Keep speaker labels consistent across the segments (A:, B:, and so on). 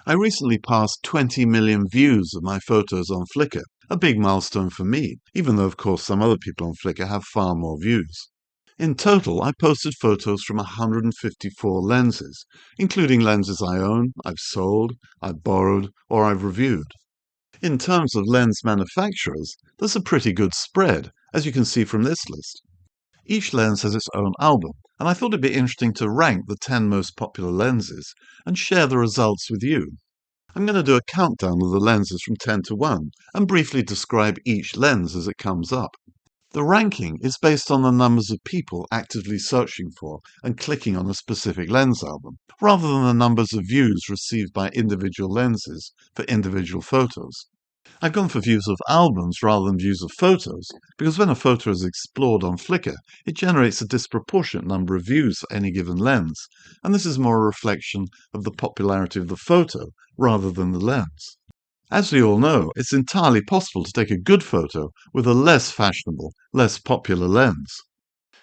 A: I recently passed 20 million views of my photos on Flickr, a big milestone for me, even though of course some other people on Flickr have far more views. In total, I posted photos from 154 lenses, including lenses I own, I've sold, I've borrowed, or I've reviewed. In terms of lens manufacturers, there's a pretty good spread, as you can see from this list. Each lens has its own album, and I thought it'd be interesting to rank the 10 most popular lenses and share the results with you. I'm going to do a countdown of the lenses from 10 to 1 and briefly describe each lens as it comes up. The ranking is based on the numbers of people actively searching for and clicking on a specific lens album, rather than the numbers of views received by individual lenses for individual photos. I've gone for views of albums rather than views of photos, because when a photo is explored on Flickr, it generates a disproportionate number of views for any given lens, and this is more a reflection of the popularity of the photo rather than the lens. As we all know, it's entirely possible to take a good photo with a less fashionable, less popular lens.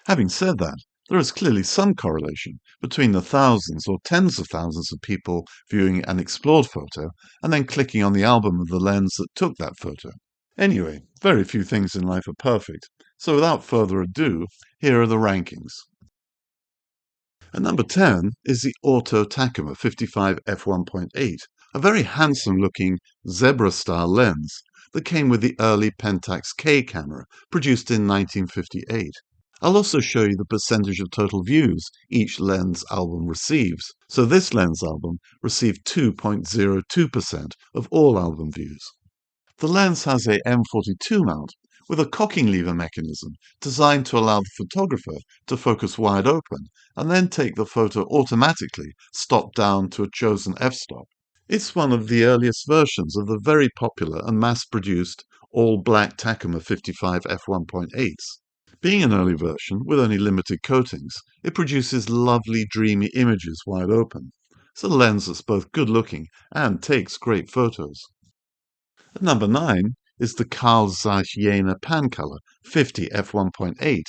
A: Having said that, there is clearly some correlation between the thousands or tens of thousands of people viewing an explored photo and then clicking on the album of the lens that took that photo. Anyway, very few things in life are perfect, so without further ado, here are the rankings. At number 10 is the Auto Takuma 55 f1.8, a very handsome-looking zebra-style lens that came with the early Pentax K camera, produced in 1958. I'll also show you the percentage of total views each lens album receives. So this lens album received 2.02% of all album views. The lens has a M42 mount with a cocking lever mechanism designed to allow the photographer to focus wide open and then take the photo automatically stop down to a chosen f-stop. It's one of the earliest versions of the very popular and mass-produced all-black Takuma 55 f1.8s. Being an early version with only limited coatings, it produces lovely dreamy images wide open. It's a lens that's both good-looking and takes great photos. At number 9 is the Carl Zeiss Jena Pancolor 50 f1.8,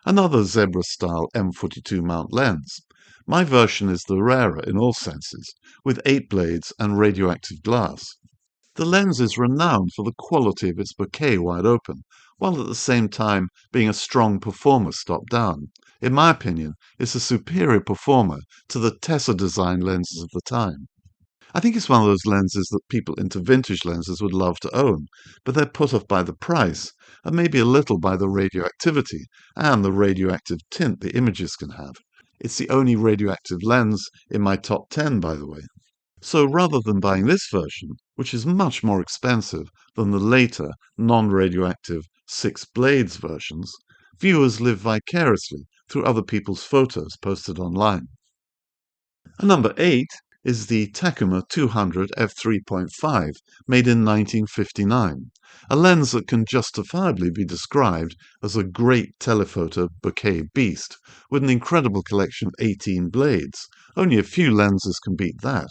A: another zebra-style M42 mount lens. My version is the rarer in all senses, with 8 blades and radioactive glass. The lens is renowned for the quality of its bokeh wide open, while at the same time being a strong performer stop down. In my opinion, it's a superior performer to the Tessa design lenses of the time. I think it's one of those lenses that people into vintage lenses would love to own, but they're put off by the price, and maybe a little by the radioactivity and the radioactive tint the images can have. It's the only radioactive lens in my top 10, by the way. So rather than buying this version, which is much more expensive than the later, non-radioactive 6 blades versions, viewers live vicariously through other people's photos posted online. And number 8 is the Takuma 200 f3.5, made in 1959, a lens that can justifiably be described as a great telephoto bokeh beast, with an incredible collection of 18 blades. Only a few lenses can beat that.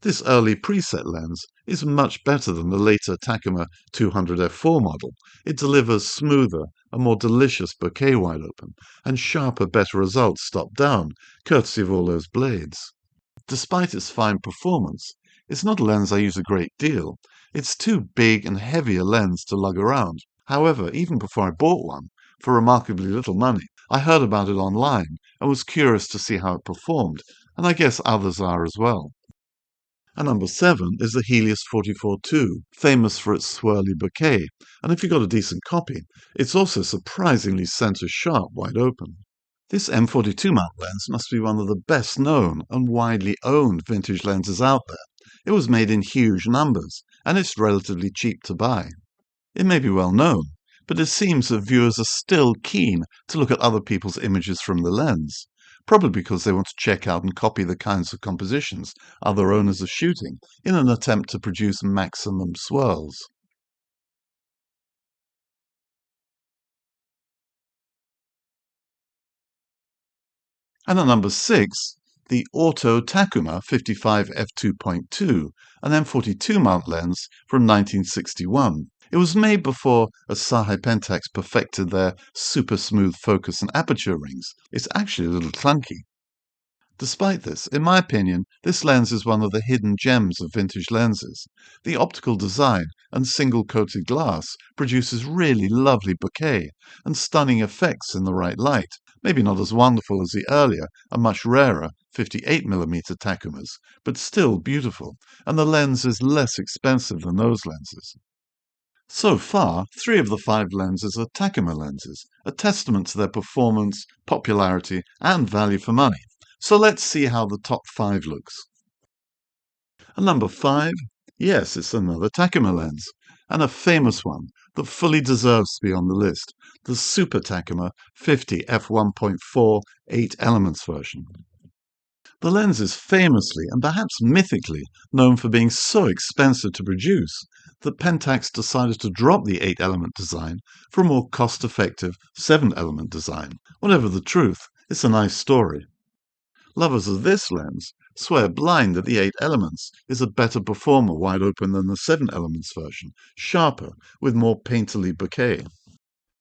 A: This early preset lens is much better than the later Takuma 200 f4 model. It delivers smoother and more delicious bokeh wide open, and sharper, better results stop down, courtesy of all those blades. Despite its fine performance, it's not a lens I use a great deal. It's too big and heavy a lens to lug around. However, even before I bought one, for remarkably little money, I heard about it online and was curious to see how it performed, and I guess others are as well. And number 7 is the Helios 44-2, famous for its swirly bokeh, and if you got a decent copy, it's also surprisingly center-sharp wide open. This M42 mount lens must be one of the best known and widely owned vintage lenses out there. It was made in huge numbers, and it's relatively cheap to buy. It may be well known, but it seems that viewers are still keen to look at other people's images from the lens, probably because they want to check out and copy the kinds of compositions other owners are shooting in an attempt to produce maximum swirls. And at number 6, the Auto Takuma 55 f2.2, an M42 mount lens from 1961. It was made before Asahi Pentax perfected their super smooth focus and aperture rings. It's actually a little clunky. Despite this, in my opinion, this lens is one of the hidden gems of vintage lenses. The optical design and single-coated glass produces really lovely bokeh and stunning effects in the right light. Maybe not as wonderful as the earlier and much rarer 58mm Takumas, but still beautiful, and the lens is less expensive than those lenses. So far, 3 of the 5 lenses are Takuma lenses, a testament to their performance, popularity, and value for money. So let's see how the top 5 looks. And number 5, yes, it's another Takuma lens, and a famous one that fully deserves to be on the list, the Super Takuma 50 f1.4 8 elements version. The lens is famously and perhaps mythically known for being so expensive to produce that Pentax decided to drop the 8-element design for a more cost-effective 7-element design. Whatever the truth, it's a nice story. Lovers of this lens swear blind that the 8 elements is a better performer wide open than the 7 elements version, sharper, with more painterly bokeh.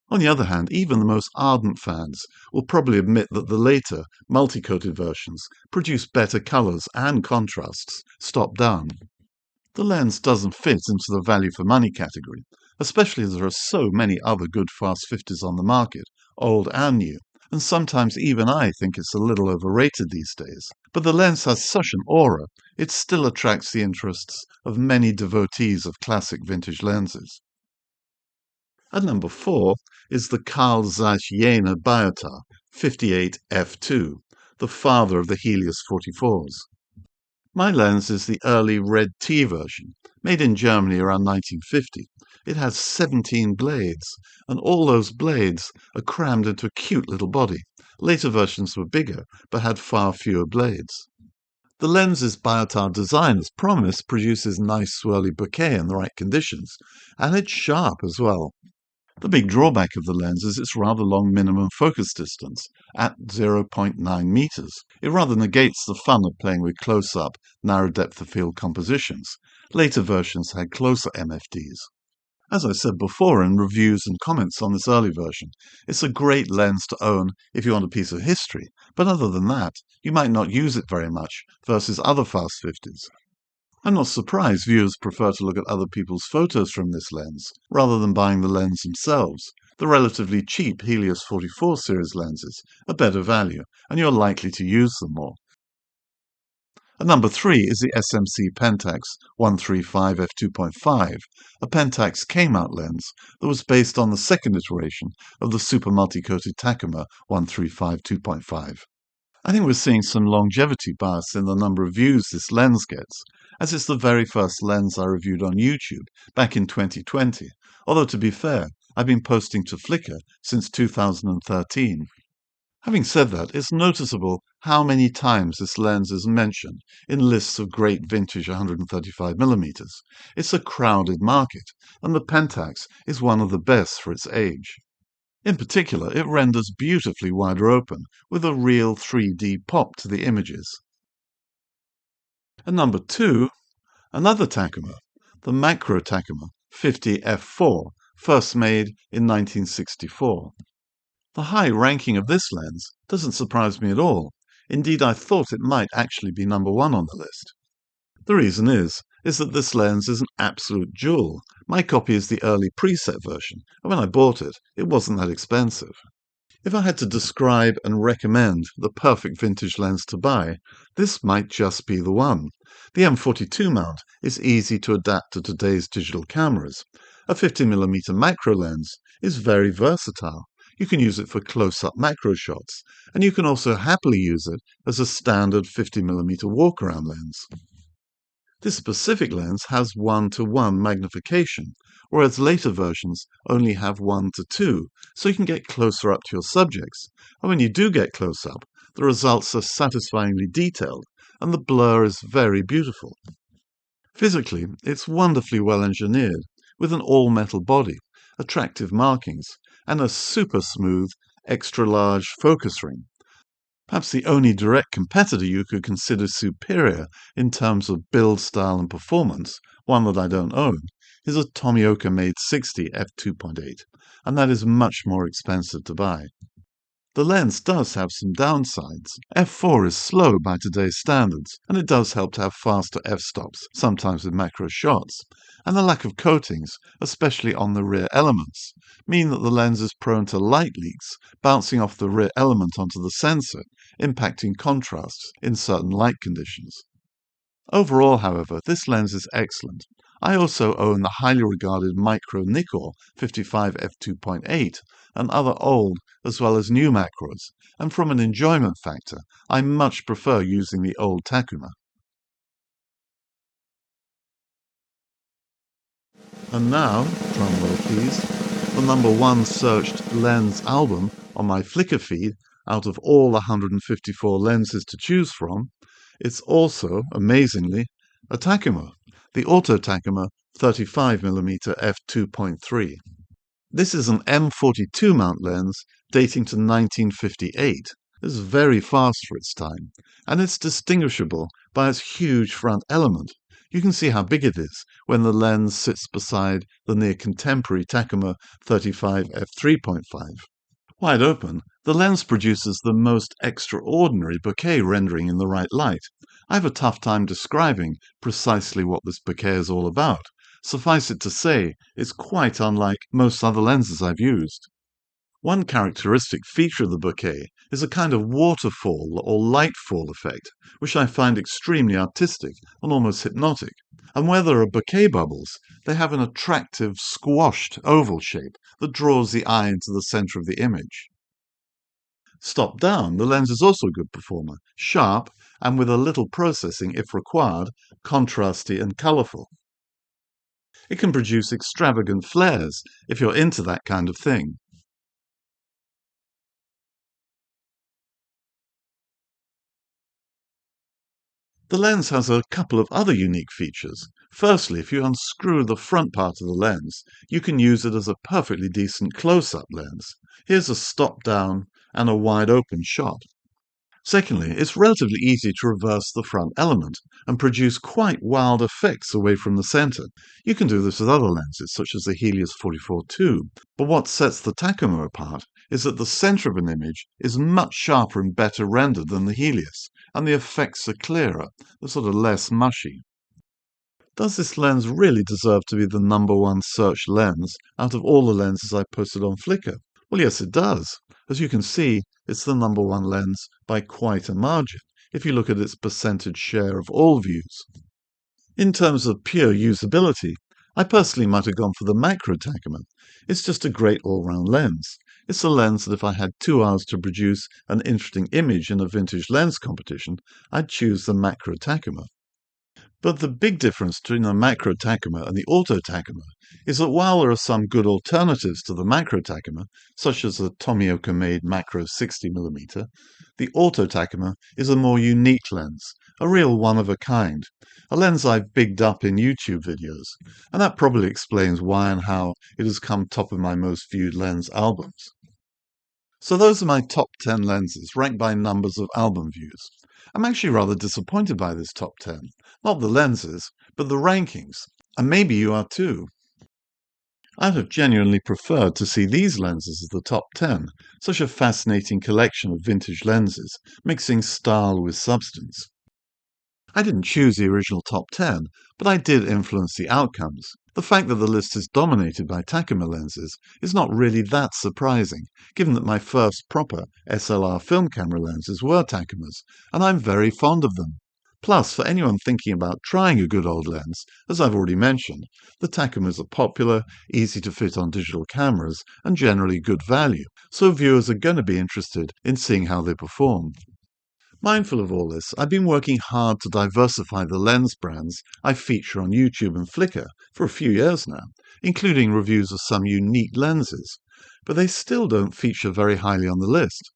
A: On the other hand, even the most ardent fans will probably admit that the later, multi-coated versions produce better colors and contrasts, stop down. The lens doesn't fit into the value for money category, especially as there are so many other good fast 50s on the market, old and new, and sometimes even I think it's a little overrated these days. But the lens has such an aura, it still attracts the interests of many devotees of classic vintage lenses. At number 4 is the Carl Zeiss Jena Biotar 58 f2, the father of the Helios 44s. My lens is the early Red T version, made in Germany around 1950. It has 17 blades, and all those blades are crammed into a cute little body. Later versions were bigger, but had far fewer blades. The lens's Biotar design, as promised, produces nice swirly bokeh in the right conditions, and it's sharp as well. The big drawback of the lens is its rather long minimum focus distance, at 0.9 meters. It rather negates the fun of playing with close-up, narrow depth of field compositions. Later versions had closer MFDs. As I said before in reviews and comments on this early version, it's a great lens to own if you want a piece of history, but other than that, you might not use it very much versus other fast 50s. I'm not surprised viewers prefer to look at other people's photos from this lens, rather than buying the lens themselves. The relatively cheap Helios 44 series lenses are better value, and you're likely to use them more. At number 3 is the SMC Pentax 135 f2.5, a Pentax K-mount lens that was based on the second iteration of the super multi-coated Takuma 135 2.5. I think we're seeing some longevity bias in the number of views this lens gets, as it's the very first lens I reviewed on YouTube back in 2020, although to be fair, I've been posting to Flickr since 2013. Having said that, it's noticeable how many times this lens is mentioned in lists of great vintage 135mm. It's a crowded market, and the Pentax is one of the best for its age. In particular, it renders beautifully wider open, with a real 3D pop to the images. And number 2, another Takuma, the Macro Takuma 50 f4, first made in 1964. The high ranking of this lens doesn't surprise me at all. Indeed, I thought it might actually be number 1 on the list. The reason is that this lens is an absolute jewel. My copy is the early preset version, and when I bought it, it wasn't that expensive. If I had to describe and recommend the perfect vintage lens to buy, this might just be the one. The M42 mount is easy to adapt to today's digital cameras. A 50mm macro lens is very versatile. You can use it for close-up macro shots, and you can also happily use it as a standard 50mm walk-around lens. This specific lens has 1:1 magnification, whereas later versions only have 1:2, so you can get closer up to your subjects. And when you do get close up, the results are satisfyingly detailed, and the blur is very beautiful. Physically, it's wonderfully well engineered, with an all-metal body, attractive markings, and a super smooth, extra-large focus ring. Perhaps the only direct competitor you could consider superior in terms of build style and performance, one that I don't own, is a Tomioka-made 60 f2.8, and that is much more expensive to buy. The lens does have some downsides. F4 is slow by today's standards, and it does help to have faster f-stops, sometimes with macro shots. And the lack of coatings, especially on the rear elements, mean that the lens is prone to light leaks, bouncing off the rear element onto the sensor, impacting contrasts in certain light conditions. Overall, however, this lens is excellent. I also own the highly regarded micro Nikkor 55 f2.8 and other old as well as new macros, and from an enjoyment factor, I much prefer using the old Takuma. And now, drumroll please, the #1 searched lens album on my Flickr feed out of all 154 lenses to choose from. It's also, amazingly, a Takuma, the Auto Takuma 35mm f2.3. This is an M42 mount lens dating to 1958. It's very fast for its time, and it's distinguishable by its huge front element. You can see how big it is when the lens sits beside the near contemporary Takuma 35 f3.5. Wide open, the lens produces the most extraordinary bokeh rendering in the right light. I have a tough time describing precisely what this bokeh is all about. Suffice it to say, it's quite unlike most other lenses I've used. One characteristic feature of the bokeh is a kind of waterfall or lightfall effect, which I find extremely artistic and almost hypnotic. And where there are bokeh bubbles, they have an attractive, squashed oval shape that draws the eye into the center of the image. Stop down, the lens is also a good performer, sharp and with a little processing if required, contrasty and colorful. It can produce extravagant flares if you're into that kind of thing. The lens has a couple of other unique features. Firstly, if you unscrew the front part of the lens, you can use it as a perfectly decent close-up lens. Here's a stop-down and a wide-open shot. Secondly, it's relatively easy to reverse the front element and produce quite wild effects away from the center. You can do this with other lenses, such as the Helios 44-2, but what sets the Takuma apart is that the center of an image is much sharper and better rendered than the Helios, and the effects are clearer, they're sort of less mushy. Does this lens really deserve to be the #1 search lens out of all the lenses I posted on Flickr? Well, yes, it does. As you can see, it's the #1 lens by quite a margin, if you look at its percentage share of all views. In terms of pure usability, I personally might have gone for the macro Takuma. It's just a great all-round lens. It's a lens that if I had 2 hours to produce an interesting image in a vintage lens competition, I'd choose the macro Takuma. But the big difference between the macro Takuma and the auto Takuma is that while there are some good alternatives to the macro Takuma, such as the Tomioka-made macro 60mm, the auto Takuma is a more unique lens, a real one-of-a-kind, a lens I've bigged up in YouTube videos, and that probably explains why and how it has come top of my most viewed lens albums. So those are my top 10 lenses, ranked by numbers of album views. I'm actually rather disappointed by this top 10. Not the lenses, but the rankings. And maybe you are too. I'd have genuinely preferred to see these lenses as the top 10, such a fascinating collection of vintage lenses, mixing style with substance. I didn't choose the original top 10, but I did influence the outcomes. The fact that the list is dominated by Takuma lenses is not really that surprising, given that my first proper SLR film camera lenses were Takumas, and I'm very fond of them. Plus, for anyone thinking about trying a good old lens, as I've already mentioned, the Takumas are popular, easy to fit on digital cameras, and generally good value, so viewers are going to be interested in seeing how they perform. Mindful of all this, I've been working hard to diversify the lens brands I feature on YouTube and Flickr for a few years now, including reviews of some unique lenses, but they still don't feature very highly on the list.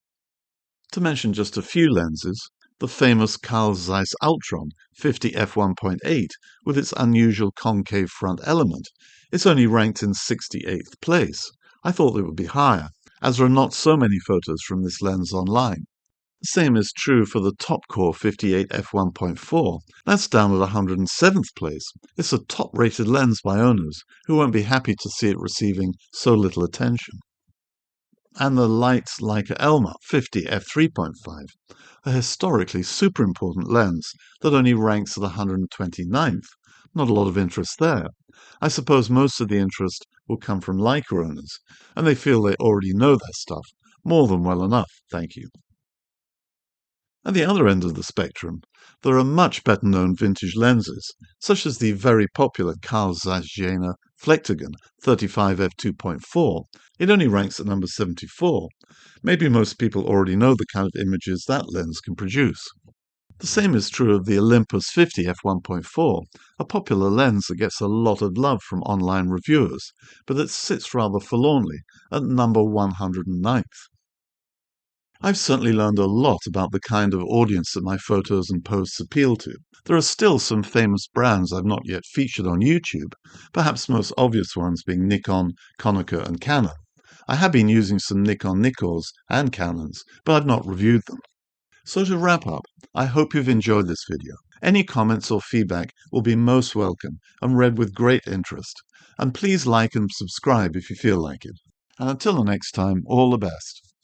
A: To mention just a few lenses, the famous Carl Zeiss Ultron 50 f1.8 with its unusual concave front element is only ranked in 68th place. I thought it would be higher, as there are not so many photos from this lens online. The same is true for the Topcore 58 f1.4. That's down at 107th place. It's a top-rated lens by owners who won't be happy to see it receiving so little attention. and the Leitz Leica Elma 50 f3.5, a historically super important lens that only ranks at 129th. Not a lot of interest there. I suppose most of the interest will come from Leica owners, and they feel they already know their stuff more than well enough, thank you. At the other end of the spectrum, there are much better-known vintage lenses, such as the very popular Carl Zeiss Jena Flektogen 35 f2.4. It only ranks at number 74. Maybe most people already know the kind of images that lens can produce. The same is true of the Olympus 50 f1.4, a popular lens that gets a lot of love from online reviewers, but that sits rather forlornly at number 109th. I've certainly learned a lot about the kind of audience that my photos and posts appeal to. There are still some famous brands I've not yet featured on YouTube, perhaps the most obvious ones being Nikon, Konica and Canon. I have been using some Nikon Nikos and Canons, but I've not reviewed them. So to wrap up, I hope you've enjoyed this video. Any comments or feedback will be most welcome and read with great interest. And please like and subscribe if you feel like it. And until the next time, all the best.